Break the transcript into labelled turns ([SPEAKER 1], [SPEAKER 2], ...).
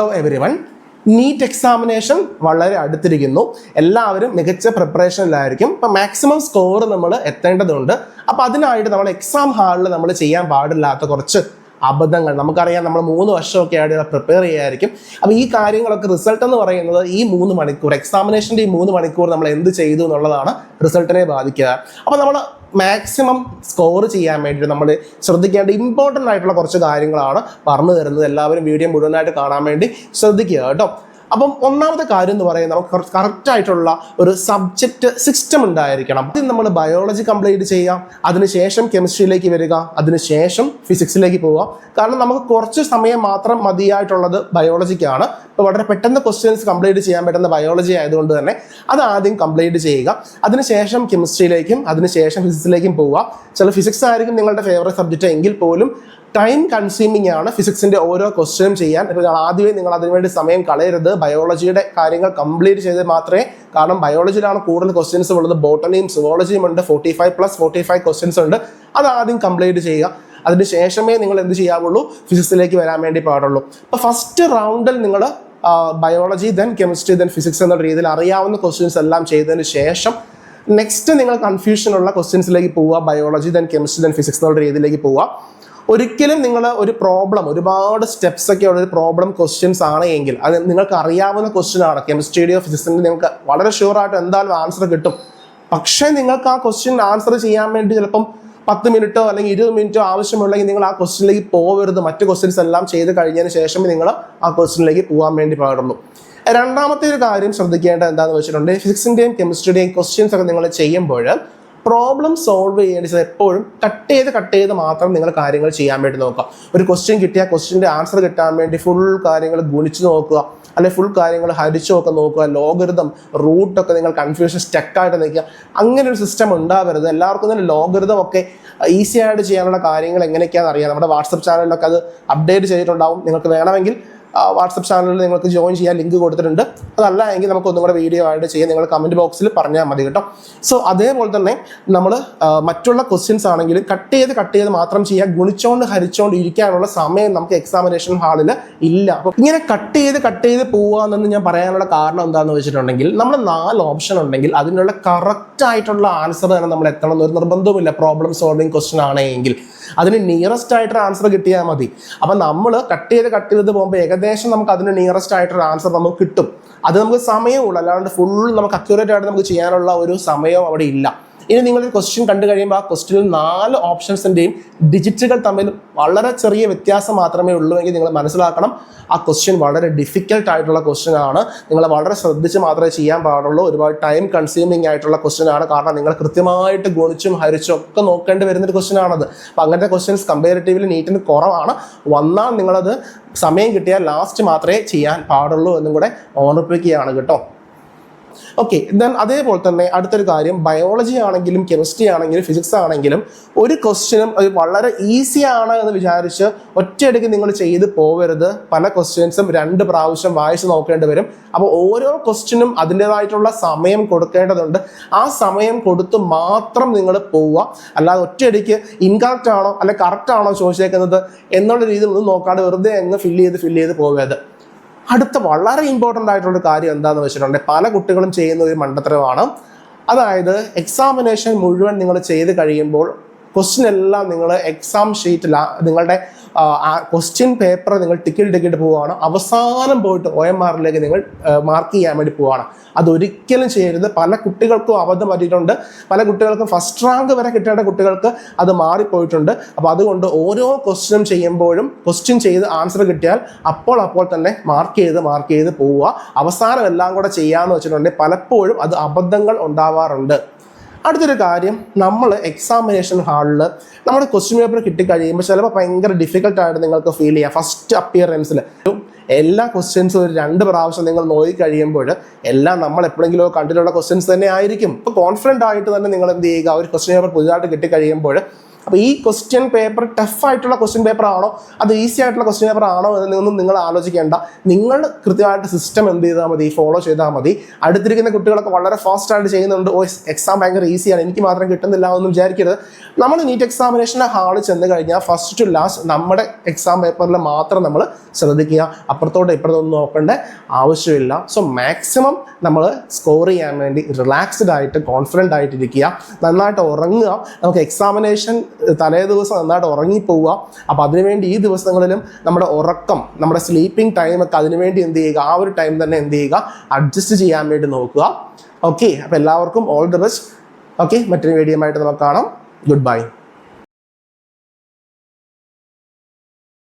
[SPEAKER 1] Hello everyone. NEET examination വളരെ അടുത്തിരിക്കുന്നു. എല്ലാവരും മികച്ച പ്രിപ്പറേഷനിലായിരിക്കും. അപ്പം മാക്സിമം സ്കോർ നമ്മൾ എത്തേണ്ടതുണ്ട്. അപ്പം അതിനായിട്ട് നമ്മൾ എക്സാം ഹാളിൽ നമ്മൾ ചെയ്യാൻ പാടില്ലാത്ത കുറച്ച് അബദ്ധങ്ങൾ നമുക്കറിയാം. നമ്മൾ 3 വർഷമൊക്കെ ആയിട്ട് പ്രിപ്പയർ ചെയ്യായിരിക്കും. അപ്പോൾ ഈ കാര്യങ്ങളൊക്കെ റിസൾട്ട് എന്ന് പറയുന്നത് ഈ 3 മണിക്കൂർ എക്സാമിനേഷൻ്റെ ഈ 3 മണിക്കൂർ നമ്മൾ എന്ത് ചെയ്തു എന്നുള്ളതാണ് റിസൾട്ടിനെ ബാധിക്കുക. അപ്പോൾ നമ്മൾ മാക്സിമം സ്കോർ ചെയ്യാൻ വേണ്ടിയിട്ട് നമ്മൾ ശ്രദ്ധിക്കേണ്ട ഇമ്പോർട്ടൻ്റ് ആയിട്ടുള്ള കുറച്ച് കാര്യങ്ങളാണ് പറഞ്ഞു തരുന്നത്. എല്ലാവരും വീഡിയോ മുഴുവനായിട്ട് കാണാൻ വേണ്ടി ശ്രദ്ധിക്കുക കേട്ടോ. അപ്പം ഒന്നാമത്തെ കാര്യം എന്ന് പറയുന്നത് നമുക്ക് കറക്റ്റായിട്ടുള്ള ഒരു സബ്ജക്റ്റ് സിസ്റ്റം ഉണ്ടായിരിക്കണം. ആദ്യം നമ്മൾ ബയോളജി കംപ്ലീറ്റ് ചെയ്യാം, അതിനുശേഷം കെമിസ്ട്രിയിലേക്ക് വരിക, അതിനുശേഷം ഫിസിക്സിലേക്ക് പോവുക. കാരണം നമുക്ക് കുറച്ച് സമയം മാത്രം മതിയായിട്ടുള്ളത് ബയോളജിക്കാണ്. ഇപ്പോൾ വളരെ പെട്ടെന്ന് ക്വസ്റ്റ്യൻസ് കംപ്ലീറ്റ് ചെയ്യാൻ പറ്റുന്ന ബയോളജി ആയതുകൊണ്ട് തന്നെ അത് ആദ്യം കംപ്ലീറ്റ് ചെയ്യുക. അതിനുശേഷം കെമിസ്ട്രിയിലേക്കും അതിനുശേഷം ഫിസിക്സിലേക്കും പോവുക. ചില ഫിസിക്സ് ആയിരിക്കും നിങ്ങളുടെ ഫേവറേറ്റ് സബ്ജക്റ്റ് എങ്കിൽ പോലും ടൈം കൺസ്യൂമിംഗ് ആണ് ഫിസിക്സിൻ്റെ ഓരോ ക്വസ്റ്റ്യനും ചെയ്യാൻ. ഇപ്പോൾ ആദ്യമേ നിങ്ങൾ അതിനുവേണ്ടി സമയം കളയരുത്. ബയോളജിയുടെ കാര്യങ്ങൾ കംപ്ലീറ്റ് ചെയ്ത് മാത്രമേ, കാരണം ബയോളജിയിലാണ് കൂടുതൽ ക്വസ്റ്റ്യൻസ് ഉള്ളത്. ബോട്ടണിയും സുവോളജിയും ഉണ്ട്. 45+45 ക്വസ്റ്റ്യൻസ് ഉണ്ട്. അത് ആദ്യം കംപ്ലീറ്റ് ചെയ്യുക. അതിന് ശേഷമേ നിങ്ങൾ എന്ത് ചെയ്യാവുള്ളൂ, ഫിസിക്സിലേക്ക് വരാൻ വേണ്ടി പാടുള്ളൂ. അപ്പോൾ ഫസ്റ്റ് റൗണ്ടിൽ നിങ്ങൾ biology, then chemistry, then physics എന്നുള്ള രീതിയിൽ അറിയാവുന്ന ക്വസ്റ്റ്യൻസ് എല്ലാം ചെയ്തതിന് ശേഷം നെക്സ്റ്റ് നിങ്ങൾ കൺഫ്യൂഷനുള്ള ക്വസ്റ്റ്യൻസിലേക്ക് പോവുക. Biology, then chemistry, then physics എന്നുള്ള രീതിയിലേക്ക് പോവുക. ഒരിക്കലും നിങ്ങൾ ഒരു പ്രോബ്ലം, ഒരുപാട് സ്റ്റെപ്സ് ഒക്കെ ഉള്ള ഒരു പ്രോബ്ലം ക്വസ്റ്റ്യൻസ് ആണ് എങ്കിൽ, അത് നിങ്ങൾക്ക് അറിയാവുന്ന ക്വസ്റ്റ്യൻ ആണ്, കെമിസ്ട്രിയുടെയോ ഫിസിക്സിൻ്റെയോ നിങ്ങൾക്ക് വളരെ ഷുവറായിട്ട് എന്തായാലും ആൻസർ കിട്ടും. പക്ഷേ നിങ്ങൾക്ക് ആ ക്വസ്റ്റ്യൻ ആൻസർ ചെയ്യാൻ വേണ്ടി ചിലപ്പം 10 മിനിറ്റോ അല്ലെങ്കിൽ 20 മിനിറ്റോ ആവശ്യമുണ്ടെങ്കിൽ നിങ്ങൾ ആ ക്വസ്റ്റ്യനിലേക്ക് പോകരുത്. മറ്റ് ക്വസ്റ്റ്യൻസ് എല്ലാം ചെയ്ത് കഴിഞ്ഞതിന് ശേഷമേ നിങ്ങൾ ആ ക്വസ്റ്റ്യനിലേക്ക് പോകാൻ വേണ്ടി പാടുള്ളൂ. രണ്ടാമത്തെ ഒരു കാര്യം ശ്രദ്ധിക്കേണ്ടത് എന്താണെന്ന് വെച്ചിട്ടുണ്ടെങ്കിൽ, ഫിസിക്സിൻ്റെയും കെമിസ്ട്രിയുടെയും ക്വസ്റ്റ്യൻസ് ഒക്കെ നിങ്ങൾ ചെയ്യുമ്പോൾ പ്രോബ്ലം സോൾവ് ചെയ്യേണ്ടത് എപ്പോഴും കട്ട് ചെയ്ത് മാത്രം നിങ്ങൾ കാര്യങ്ങൾ ചെയ്യാൻ വേണ്ടി നോക്കുക. ഒരു ക്വസ്റ്റ്യൻ കിട്ടിയ ക്വസ്റ്റ്യൻ്റെ ആൻസർ കിട്ടാൻ വേണ്ടി ഫുൾ കാര്യങ്ങൾ ഗുണിച്ച് നോക്കുക, അല്ലെങ്കിൽ ഫുൾ കാര്യങ്ങൾ ഹരിച്ചൊക്കെ നോക്കുക. ലോഗരിതം, റൂട്ടൊക്കെ നിങ്ങൾ കൺഫ്യൂഷൻ സ്റ്റക്കായിട്ട് നിൽക്കുക. അങ്ങനെ ഒരു സിസ്റ്റം ഉണ്ടാവരുത്. എല്ലാവർക്കും തന്നെ ലോഗരിതം ഒക്കെ ഈസി ആയിട്ട് ചെയ്യാനുള്ള കാര്യങ്ങൾ എങ്ങനെയൊക്കെയാണെന്ന് അറിയാം. നമ്മുടെ വാട്സപ്പ് ചാനലിലൊക്കെ അത് അപ്ഡേറ്റ് ചെയ്തിട്ടുണ്ടാവും. നിങ്ങൾക്ക് വേണമെങ്കിൽ വാട്സപ്പ് ചാനലിൽ നിങ്ങൾക്ക് ജോയിൻ ചെയ്യാൻ ലിങ്ക് കൊടുത്തിട്ടുണ്ട്. അതല്ല എങ്കിൽ നമുക്ക് ഒന്നും കൂടെ വീഡിയോ ആയിട്ട് ചെയ്യാം. നിങ്ങൾ കമൻറ്റ് ബോക്സിൽ പറഞ്ഞാൽ മതി കേട്ടോ. സോ അതേപോലെ തന്നെ നമ്മൾ മറ്റുള്ള ക്വസ്റ്റ്യൻസ് ആണെങ്കിലും കട്ട് ചെയ്ത് മാത്രം ചെയ്യുക. ഗുണിച്ചോണ്ട് ഹരിച്ചോണ്ട് ഇരിക്കാനുള്ള സമയം നമുക്ക് എക്സാമിനേഷൻ ഹാളിൽ ഇല്ല. അപ്പോൾ ഇങ്ങനെ കട്ട് ചെയ്ത് പോവാന്ന് ഞാൻ പറയാനുള്ള കാരണം എന്താണെന്ന് വെച്ചിട്ടുണ്ടെങ്കിൽ, നമ്മൾ 4 ഓപ്ഷൻ ഉണ്ടെങ്കിൽ അതിനുള്ള കറക്റ്റ് ആയിട്ടുള്ള ആൻസർ തന്നെ നമ്മൾ എത്തണം എന്നൊരു നിർബന്ധവുമില്ല. പ്രോബ്ലം സോൾവിങ് ക്വസ്റ്റ്യൻ ആണെങ്കിൽ അതിന് നിയറസ്റ്റ് ആയിട്ടൊരു ആൻസർ കിട്ടിയാൽ മതി. അപ്പം നമ്മൾ കട്ട് ചെയ്ത് പോകുമ്പോൾ ഏകദേശം നമുക്ക് അതിന് നിയറസ്റ്റ് ആയിട്ടൊരു ആൻസർ നമുക്ക് കിട്ടും. അത് നമുക്ക് സമയമുള്ളൂ, അല്ലാണ്ട് ഫുൾ നമുക്ക് അക്യൂറേറ്റ് ആയിട്ട് നമുക്ക് ചെയ്യാനുള്ള ഒരു സമയം അവിടെ ഇല്ല. ഇനി നിങ്ങളൊരു ക്വസ്റ്റ്യൻ കണ്ടു കഴിയുമ്പോൾ ആ ക്വസ്റ്റ്യനിൽ 4 ഓപ്ഷൻസിൻ്റെയും ഡിജിറ്റുകൾ തമ്മിൽ വളരെ ചെറിയ വ്യത്യാസം മാത്രമേ ഉള്ളൂ എങ്കിൽ നിങ്ങൾ മനസ്സിലാക്കണം ആ ക്വസ്റ്റ്യൻ വളരെ ഡിഫിക്കൽട്ട് ആയിട്ടുള്ള ക്വസ്റ്റ്യൻ ആണ്. നിങ്ങൾ വളരെ ശ്രദ്ധിച്ച് മാത്രമേ ചെയ്യാൻ പാടുള്ളൂ. ഒരുപാട് ടൈം കൺസ്യൂമിങ് ആയിട്ടുള്ള ക്വസ്റ്റ്യൻ ആണ്. കാരണം നിങ്ങൾ കൃത്യമായിട്ട് ഗുണിച്ചും ഹരിച്ചും ഒക്കെ നോക്കേണ്ടി വരുന്നൊരു ക്വസ്റ്റ്യൻ ആണത്. അപ്പോൾ അങ്ങനത്തെ ക്വസ്റ്റ്യൻസ് കമ്പാരിറ്റീവ്ലി നീറ്റിന് കുറവാണ്. വന്നാൽ നിങ്ങളത് സമയം കിട്ടിയാൽ ലാസ്റ്റ് മാത്രമേ ചെയ്യാൻ പാടുള്ളൂ എന്നും കൂടെ ഓർമ്മിപ്പിക്കുകയാണ് കേട്ടോ. ഓക്കെ, ദെൻ അതേപോലെ തന്നെ അടുത്തൊരു കാര്യം, ബയോളജി ആണെങ്കിലും കെമിസ്ട്രി ആണെങ്കിലും ഫിസിക്സ് ആണെങ്കിലും ഒരു ക്വസ്റ്റ്യനും വളരെ ഈസി ആണ് എന്ന് വിചാരിച്ച് ഒറ്റയടിക്ക് നിങ്ങൾ ചെയ്ത് പോവരുത്. പല ക്വസ്റ്റ്യൻസും 2 പ്രാവശ്യം വായിച്ച് നോക്കേണ്ടി വരും. അപ്പോൾ ഓരോ ക്വസ്റ്റ്യനും അതിൻ്റെതായിട്ടുള്ള സമയം കൊടുക്കേണ്ടതുണ്ട്. ആ സമയം കൊടുത്ത് മാത്രം നിങ്ങൾ പോവുക. അല്ലാതെ ഒറ്റയടിക്ക് ഇൻകറക്റ്റ് ആണോ അല്ലെ കറക്റ്റ് ആണോ ചോദിച്ചേക്കുന്നത് എന്നുള്ള രീതിയിൽ ഒന്നും നോക്കാതെ വെറുതെ അങ്ങ് ഫില്ല് ചെയ്ത് പോകരുത്. അടുത്ത വളരെ ഇമ്പോർട്ടൻ്റ് ആയിട്ടുള്ളൊരു കാര്യം എന്താണെന്ന് വെച്ചിട്ടുണ്ടെങ്കിൽ, പല കുട്ടികളും ചെയ്യുന്ന ഒരു മണ്ടത്തരമാണ്. അതായത് എക്സാമിനേഷൻ മുഴുവൻ നിങ്ങൾ ചെയ്ത് കഴിയുമ്പോൾ ക്വസ്റ്റ്യൻ എല്ലാം നിങ്ങൾ എക്സാം ഷീറ്റിൽ നിങ്ങളുടെ ക്വസ്റ്റ്യൻ പേപ്പർ നിങ്ങൾ ടിക്കറ്റ് പോവുകയാണ്. അവസാനം പോയിട്ട് OMRലേക്ക് നിങ്ങൾ മാർക്ക് ചെയ്യാൻ വേണ്ടി പോവുകയാണ്. അതൊരിക്കലും ചെയ്യരുത്. പല കുട്ടികൾക്കും അബദ്ധം പറ്റിയിട്ടുണ്ട്. പല കുട്ടികൾക്കും ഫസ്റ്റ് റാങ്ക് വരെ കിട്ടേണ്ട കുട്ടികൾക്ക് അത് മാറിപ്പോയിട്ടുണ്ട്. അപ്പോൾ അതുകൊണ്ട് ഓരോ ക്വസ്റ്റ്യനും ചെയ്യുമ്പോഴും ക്വസ്റ്റ്യൻ ചെയ്ത് ആൻസർ കിട്ടിയാൽ അപ്പോൾ തന്നെ മാർക്ക് ചെയ്ത് പോവുക. അവസാനം എല്ലാം കൂടെ ചെയ്യാമെന്ന് വെച്ചിട്ടുണ്ടെങ്കിൽ പലപ്പോഴും അത് അബദ്ധങ്ങൾ ഉണ്ടാവാറുണ്ട്. അടുത്തൊരു കാര്യം, നമ്മൾ എക്സാമിനേഷൻ ഹാളിൽ നമ്മുടെ ക്വസ്റ്റ്യൻ പേപ്പർ കിട്ടിക്കഴിയുമ്പോൾ ചിലപ്പോൾ ഭയങ്കര ഡിഫിക്കൽട്ടായിട്ട് നിങ്ങൾക്ക് ഫീൽ ചെയ്യാം. ഫസ്റ്റ് അപ്പിയറൻസിൽ എല്ലാ ക്വസ്റ്റ്യൻസും ഒരു 2 പ്രാവശ്യം നിങ്ങൾ നോക്കി കഴിയുമ്പോൾ എല്ലാം നമ്മൾ എപ്പോഴെങ്കിലും കണ്ടിട്ടുള്ള ക്വസ്റ്റ്യൻസ് തന്നെ ആയിരിക്കും. ഇപ്പോൾ കോൺഫിഡൻ്റ് ആയിട്ട് തന്നെ നിങ്ങൾ എന്ത് ചെയ്യുക, ഒരു ക്വസ്റ്റ്യൻ പേപ്പർ പുതുതായിട്ട് കിട്ടിക്കഴിയുമ്പോൾ അപ്പോൾ ഈ ക്വസ്റ്റ്യൻ പേപ്പർ ടഫായിട്ടുള്ള ക്വസ്റ്റ്യൻ പേപ്പർ ആണോ അത് ഈസി ആയിട്ടുള്ള ക്വസ്റ്റ്യൻ പേപ്പർ ആണോ എന്നൊന്നും നിങ്ങൾ ആലോചിക്കേണ്ട. നിങ്ങൾ കൃത്യമായിട്ട് സിസ്റ്റം എന്ത് ചെയ്താൽ മതി, ഫോളോ ചെയ്താൽ മതി. അടുത്തിരിക്കുന്ന കുട്ടികളൊക്കെ വളരെ ഫാസ്റ്റായിട്ട് ചെയ്യുന്നുണ്ട്, എക്സാം ഭയങ്കര ഈസിയാണ്, എനിക്ക് മാത്രം കിട്ടുന്നില്ല എന്ന് വിചാരിക്കരുത്. നമ്മൾ നീറ്റ് എക്സാമിനേഷൻ്റെ ഹാളിൽ ചെന്ന് കഴിഞ്ഞാൽ ഫസ്റ്റ് ടു ലാസ്റ്റ് നമ്മുടെ എക്സാം പേപ്പറിൽ മാത്രം നമ്മൾ ശ്രദ്ധിക്കുക, അപ്പുറത്തോട്ട് ഇപ്പുറത്തൊന്നും നോക്കേണ്ട ആവശ്യമില്ല. സോ മാക്സിമം നമ്മൾ സ്കോർ ചെയ്യാൻ വേണ്ടി റിലാക്സ്ഡ് ആയിട്ട് കോൺഫിഡൻ്റ് ആയിട്ടിരിക്കുക, നന്നായിട്ട് ഉറങ്ങുക. നമുക്ക് എക്സാമിനേഷൻ തലേ ദിവസം നന്നായിട്ട് ഉറങ്ങിപ്പോവുക. അപ്പോൾ അതിനുവേണ്ടി ഈ ദിവസങ്ങളിലും നമ്മുടെ ഉറക്കം, നമ്മുടെ സ്ലീപ്പിംഗ് ടൈമൊക്കെ അതിനുവേണ്ടി എന്ത് ചെയ്യുക, ആ ഒരു ടൈം തന്നെ എന്ത് ചെയ്യുക, അഡ്ജസ്റ്റ് ചെയ്യാൻ വേണ്ടി നോക്കുക. ഓക്കെ, അപ്പോൾ എല്ലാവർക്കും ഓൾ ദി ബെസ്റ്റ്. ഓക്കെ, മറ്റൊരു വീഡിയോ ആയിട്ട് നമുക്ക് കാണാം. Good bye.